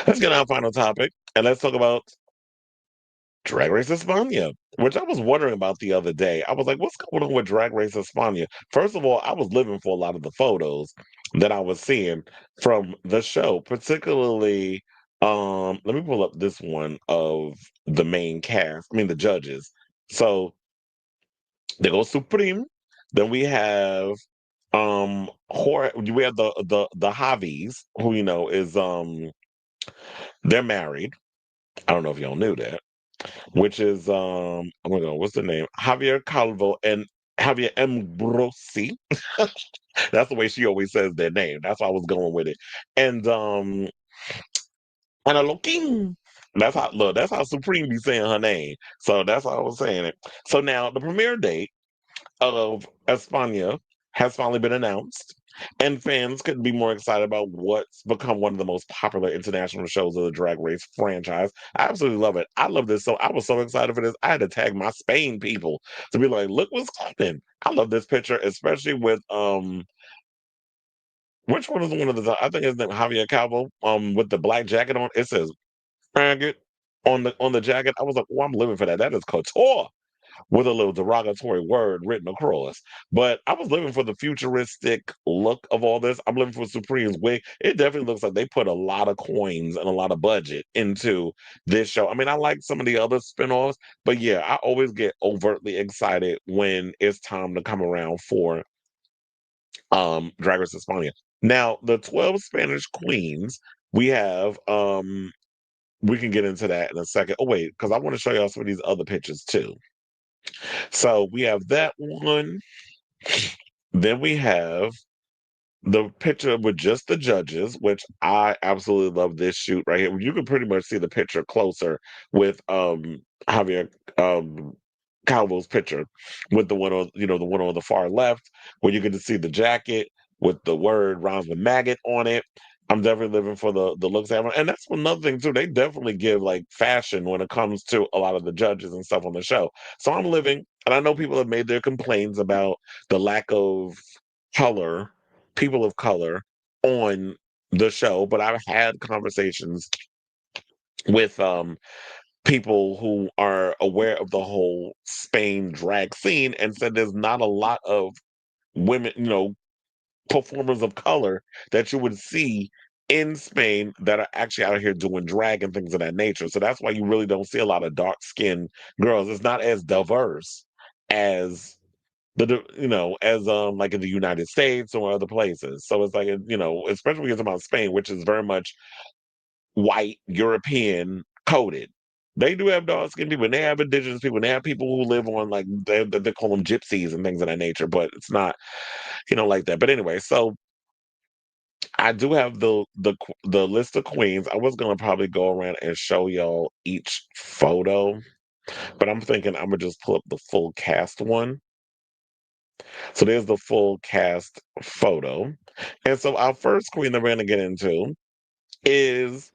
Let's get on our final topic, and let's talk about Drag Race España, which I was wondering about the other day. I was like, what's going on with Drag Race España? First of all, I was living for a lot of the photos that I was seeing from the show, particularly let me pull up this one of the main cast, I mean the judges. So they go Supreme, then we have we have the Javis, who is they're married. I don't know if y'all knew that, which is oh my god, what's the name? Javier Calvo and Javier Ambrosi. That's the way she always says their name. That's why I was going with it. And Ana Loking. That's how Supreme be saying her name. So that's how I was saying it. So now the premiere date of España has finally been announced, and fans couldn't be more excited about what's become one of the most popular international shows of the Drag Race franchise. I absolutely love it. I love this. So I was so excited for this. I had to tag my Spain people to be like, look what's happening. I love this picture, especially with which one is the one of the I think his name Javier Calvo, with the black jacket on. It says faggot on the jacket. I was like, oh, I'm living for that. That is couture with a little derogatory word written across. But I was living for the futuristic look of all this. I'm living for Supreme's wig. It definitely looks like they put a lot of coins and a lot of budget into this show. I mean, I like some of the other spinoffs, but yeah, I always get overtly excited when it's time to come around for Drag Race España. Now, the 12 Spanish queens, we have we can get into that in a second. Oh wait, because I want to show y'all some of these other pictures too. So we have that one. Then we have the picture with just the judges, which I absolutely love this shoot right here. You can pretty much see the picture closer with Javier Calvo's picture with the one on the one on the far left, where you get to see the jacket with the word rhymes with maggot on it. I'm definitely living for the looks of it. And that's another thing too. They definitely give like fashion when it comes to a lot of the judges and stuff on the show. So I'm living, and I know people have made their complaints about the lack of color, people of color on the show, but I've had conversations with people who are aware of the whole Spain drag scene and said there's not a lot of women, performers of color that you would see in Spain that are actually out here doing drag and things of that nature. So that's why you really don't see a lot of dark skinned girls. It's not as diverse as as like in the United States or other places. So it's like especially when you're talking about Spain, which is very much white European coded. They do have dark skinned people, and they have indigenous people, and they have people who live on like they call them gypsies and things of that nature, but it's not, like that. But anyway, so I do have the list of queens. I was gonna probably go around and show y'all each photo, but I'm thinking I'm gonna just pull up the full cast one. So there's the full cast photo. And so our first queen that we're gonna get into is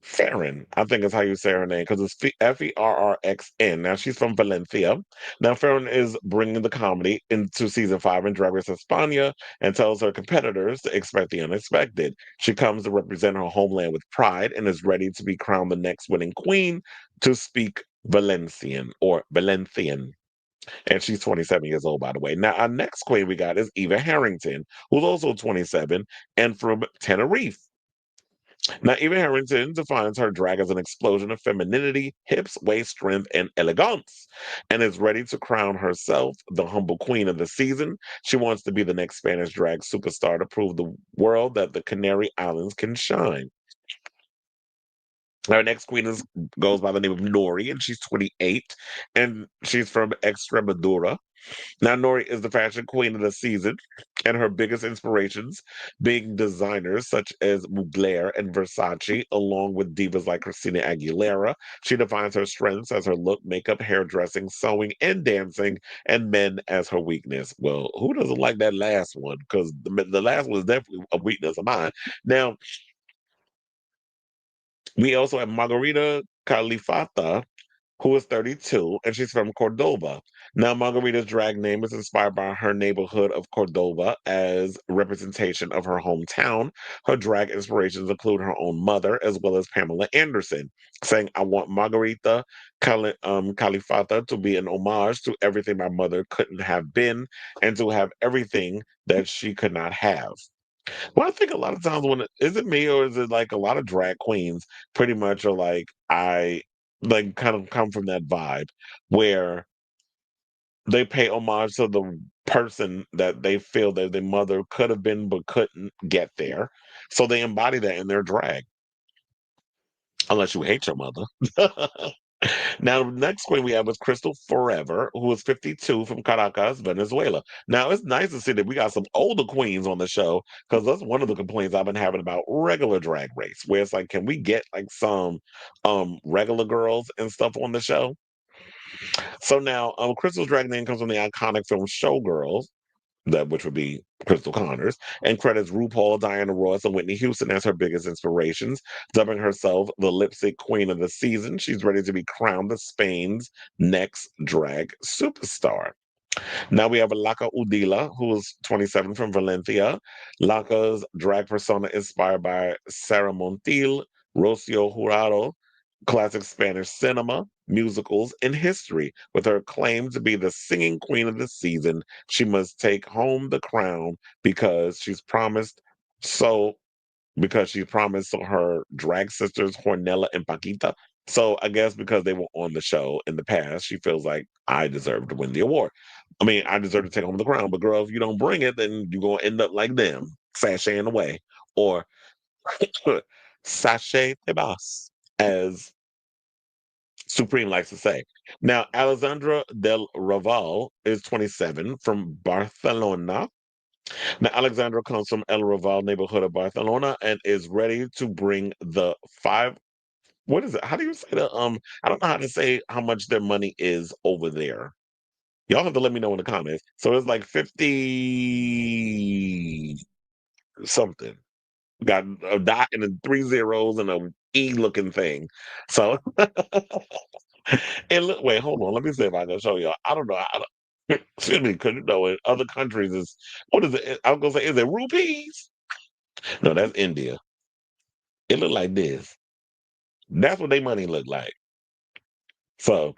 Farron. I think is how you say her name because it's Ferrxn. Now she's from Valencia. Now Farron is bringing the comedy into season 5 in Drag Race España and tells her competitors to expect the unexpected. She comes to represent her homeland with pride and is ready to be crowned the next winning queen to speak Valencian or Valencian. And she's 27 years old, by the way. Now, our next queen we got is Eva Harrington, who's also 27 and from Tenerife. Now, Eva Harrington defines her drag as an explosion of femininity, hips, waist strength, and elegance, and is ready to crown herself the humble queen of the season. She wants to be the next Spanish drag superstar to prove the world that the Canary Islands can shine. Our next queen goes by the name of Nori, and she's 28, and she's from Extremadura. Now, Nori is the fashion queen of the season, and her biggest inspirations being designers such as Mugler and Versace, along with divas like Christina Aguilera. She defines her strengths as her look, makeup, hairdressing, sewing, and dancing, and men as her weakness. Well, who doesn't like that last one? Because the last one is definitely a weakness of mine. Now, we also have Margarita Califata. who is 32, and she's from Cordova. Now, Margarita's drag name is inspired by her neighborhood of Cordova as representation of her hometown. Her drag inspirations include her own mother, as well as Pamela Anderson, saying, I want Margarita Califata to be an homage to everything my mother couldn't have been and to have everything that she could not have. Well, I think a lot of times when is it me or is it like a lot of drag queens pretty much are like I like kind of come from that vibe where they pay homage to the person that they feel that their mother could have been but couldn't get there. So they embody that in their drag, unless you hate your mother. Now, the next queen we have is Crystal Forever, who is 52 from Caracas, Venezuela. Now, it's nice to see that we got some older queens on the show because that's one of the complaints I've been having about regular drag race, where it's like, can we get like some regular girls and stuff on the show? So now, Crystal's drag name comes from the iconic film Showgirls, that which would be Crystal Connors, and credits RuPaul, Diana Ross, and Whitney Houston as her biggest inspirations. Dubbing herself the lipstick queen of the season, she's ready to be crowned the Spain's next drag superstar. Now we have Laka Udila, who is 27 from Valencia. Laka's drag persona inspired by Sarah Montiel, Rocio Jurado, classic Spanish cinema, musicals, and history. With her claim to be the singing queen of the season, she must take home the crown because she's promised so because she promised her drag sisters Hornella and Paquita. So I guess because they were on the show in the past, she feels like I deserve to win the award. I mean, I deserve to take home the crown. But girl, if you don't bring it, then you're gonna end up like them, sashaying away, or sachet de bas, as Supreme likes to say. Now, Alexandra del Raval is 27 from Barcelona. Now, Alexandra comes from El Raval neighborhood of Barcelona and is ready to bring the five. What is it? How do you say the I don't know how to say how much their money is over there. Y'all have to let me know in the comments. So it's like 50 something. Got a dot and then three zeros and a E looking thing. So and look, wait, hold on. Let me see if I can show y'all. I don't know. Excuse me, because you know in other countries is what is it? I was gonna say, is it rupees? No, that's India. It looked like this. That's what their money looked like. So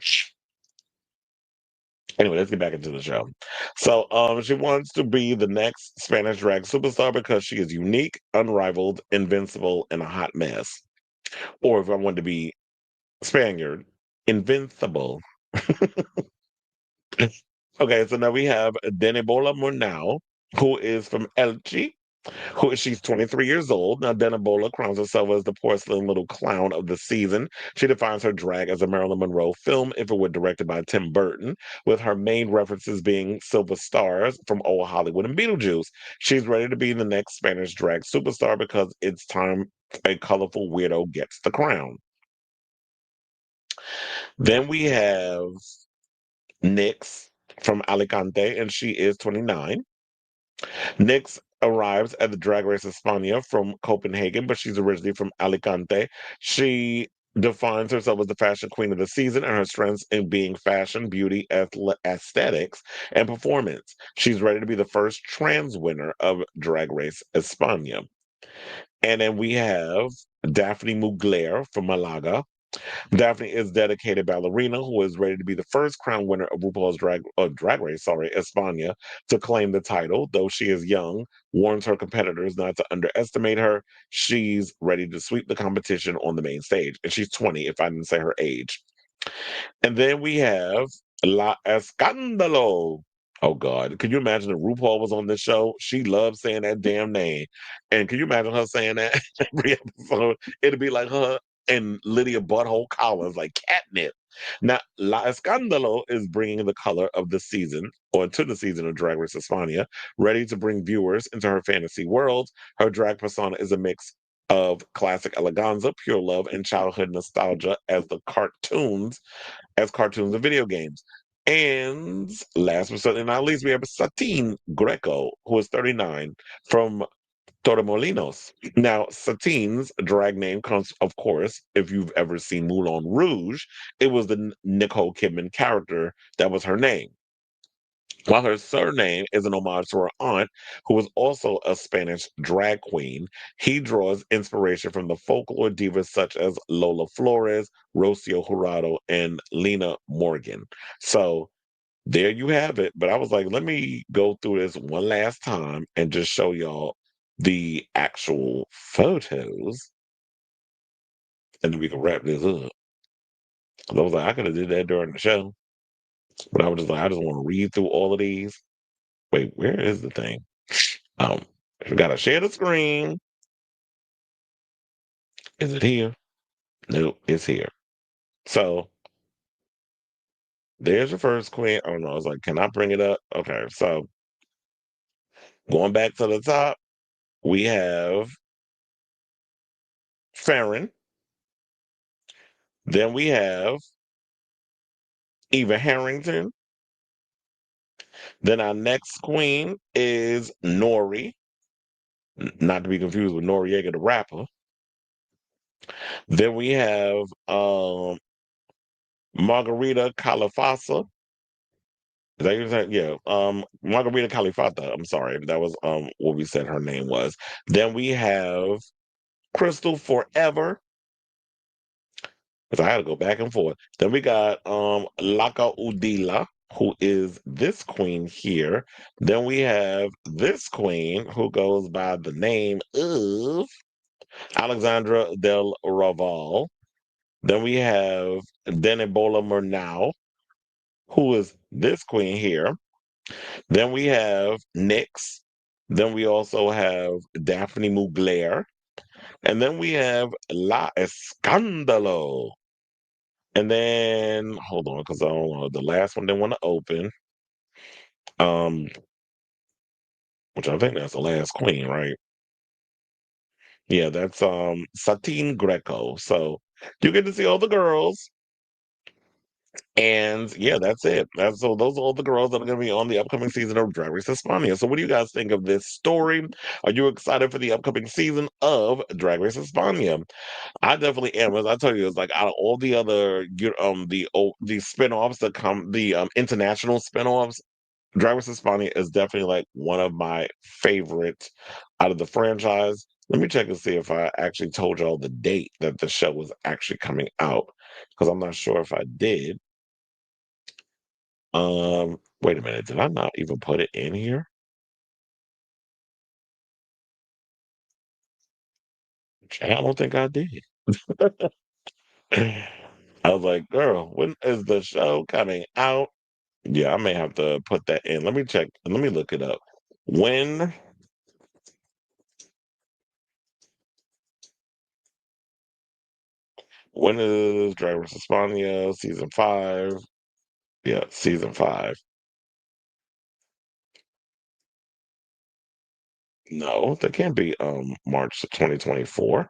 anyway, let's get back into the show. So she wants to be the next Spanish drag superstar because she is unique, unrivaled, invincible, and a hot mess. Or if I wanted to be Spaniard, invincible. Okay, so now we have Denibola Murnau, who is from Elche, who she's 23 years old. Now, Denibola crowns herself as the porcelain little clown of the season. She defines her drag as a Marilyn Monroe film if it were directed by Tim Burton, with her main references being Silver Stars from Old Hollywood and Beetlejuice. She's ready to be the next Spanish drag superstar because it's time a colorful weirdo gets the crown. Then we have Nyx from Alicante, and she is 29. Nyx arrives at the Drag Race España from Copenhagen, but she's originally from Alicante. She defines herself as the fashion queen of the season and her strengths in being fashion, beauty, aesthetics, and performance. She's ready to be the first trans winner of Drag Race España. And then we have Daphne Mugler from Malaga. Daphne is dedicated ballerina who is ready to be the first crown winner of RuPaul's Drag Race, sorry, España, to claim the title. Though she is young, warns her competitors not to underestimate her. She's ready to sweep the competition on the main stage, and she's 20. If I didn't say her age, and then we have La Escándalo. Oh God, can you imagine if RuPaul was on this show? She loves saying that damn name. And can you imagine her saying that every episode? It'd be like her and Lydia Butthole Collins, like catnip. Now, La Escándalo is bringing the color of the season, or to the season of Drag Race España, ready to bring viewers into her fantasy world. Her drag persona is a mix of classic eleganza, pure love, and childhood nostalgia as cartoons and video games. And last but certainly not least, we have Satine Greco, who is 39 from Torremolinos. Now, Satine's drag name comes, of course, if you've ever seen Moulin Rouge, it was the Nicole Kidman character that was her name. While her surname is an homage to her aunt, who was also a Spanish drag queen, he draws inspiration from the folklore divas such as Lola Flores, Rocio Jurado, and Lena Morgan. So there you have it. But I was like, let me go through this one last time and just show y'all the actual photos, and then we can wrap this up. 'Cause I was like, I could have did that during the show, but I was just like, I just want to read through all of these. Wait, where is the thing? Um, we gotta share the screen. Is it here? Nope, it's here. So there's your first queen. Oh no, I was like, can I bring it up? Okay, so going back to the top, we have Farron. Then we have Eva Harrington. Then our next queen is Nori, not to be confused with Noriega the rapper. Then we have Margarita Califasa. Is that your name? Yeah. Margarita Califata. I'm sorry. That was what we said her name was. Then we have Crystal Forever. Because I had to go back and forth. Then we got Laka Udila, who is this queen here. Then we have this queen who goes by the name of Alexandra del Raval. Then we have Denebola Murnau, who is this queen here. Then we have Nyx. Then we also have Daphne Mugler. And then we have La Escandalo. And then hold on, because I don't know the last one they want to open. Um, which I think that's the last queen, right? Yeah, that's Satine Greco. So you get to see all the girls. And yeah, that's it. That's so those are all the girls that are gonna be on the upcoming season of Drag Race España. So what do you guys think of this story? Are you excited for the upcoming season of Drag Race España? I definitely am. As I tell you, it's like out of all the other the spin-offs that come, the international spin-offs, Drag Race España is definitely like one of my favorites out of the franchise. Let me check and see if I actually told y'all the date that the show was actually coming out, because I'm not sure if I did. Wait a minute, did I not even put it in here? I don't think I did. I was like, girl, when is the show coming out? Yeah, I may have to put that in. Let me check. Let me look it up. When when is Drag Race España season 5? Yeah, season 5. No, that can't be March 2024.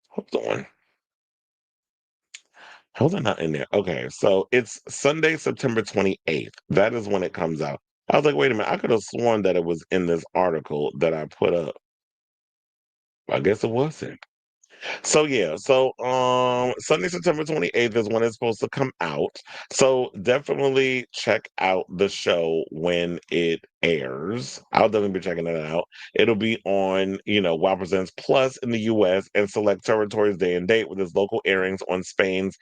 Hold on. How's that not in there? Okay, so it's Sunday, September 28th. That is when it comes out. I was like, wait a minute, I could have sworn that it was in this article that I put up. I guess it wasn't. So yeah, so Sunday, September 28th is when it's supposed to come out. So definitely check out the show when it airs. I'll definitely be checking it out. It'll be on, Wow Presents Plus in the US and select territories day and date with its local airings on Spain's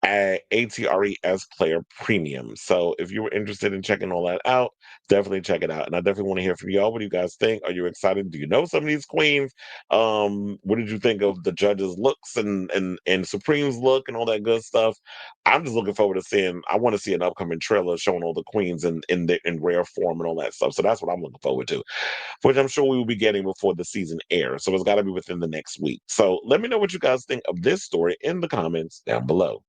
at ATRES Player Premium. So if you were interested in checking all that out, definitely check it out. And I definitely want to hear from y'all. What do you guys think? Are you excited? Do you know some of these queens? What did you think of the judges' looks and Supreme's look and all that good stuff? I'm just looking forward to seeing. I want to see an upcoming trailer showing all the queens in rare form and all that stuff. So that's what I'm looking forward to, which I'm sure we will be getting before the season airs. So it's got to be within the next week. So let me know what you guys think of this story in the comments down below.